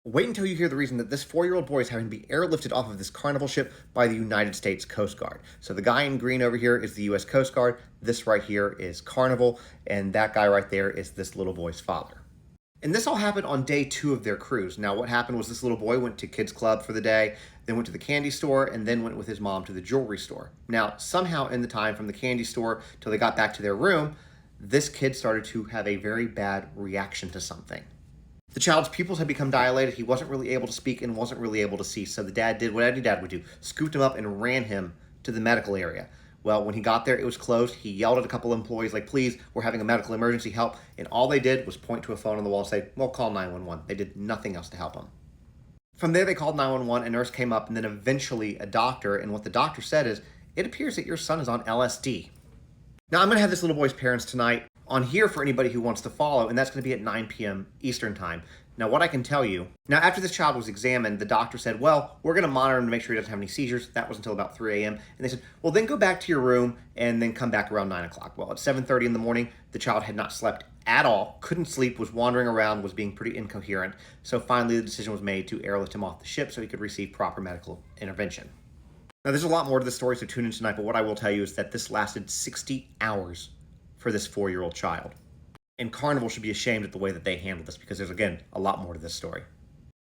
Wait until you hear the reason that this 4-year-old boy is having to be airlifted off of this Carnival ship by the United States Coast Guard. So the guy in green over here is the U.S. Coast Guard. This right here is Carnival, and that guy right there is this little boy's father. And this all happened on day 2 of their cruise. Now, what happened was this little boy went to kids club for the day, then went to the candy store, and then went with his mom to the jewelry store. Now, somehow in the time from the candy store till they got back to their room, this kid started to have a very bad reaction to something. The child's pupils had become dilated. He wasn't really able to speak and wasn't really able to see. So the dad did what any dad would do, scooped him up and ran him to the medical area. Well, when he got there, it was closed. He yelled at a couple of employees like, please, we're having a medical emergency, help. And all they did was point to a phone on the wall and say, well, call 911. They did nothing else to help him. From there, they called 911, a nurse came up, and then eventually a doctor. And what the doctor said is, it appears that your son is on LSD. Now, I'm going to have this little boy's parents tonight on here for anybody who wants to follow, and that's going to be at 9 p.m. Eastern time. Now, what I can tell you, now after this child was examined, the doctor said, well, we're going to monitor him to make sure he doesn't have any seizures. That was until about 3 a.m. And they said, well, then go back to your room and then come back around 9 o'clock. Well, at 7:30 in the morning, the child had not slept at all, couldn't sleep, was wandering around, was being pretty incoherent. So finally, the decision was made to airlift him off the ship so he could receive proper medical intervention. Now, there's a lot more to the story, so tune in tonight, but what I will tell you is that this lasted 60 hours for this 4-year-old child. And Carnival should be ashamed at the way that they handled this because there's, again, a lot more to this story.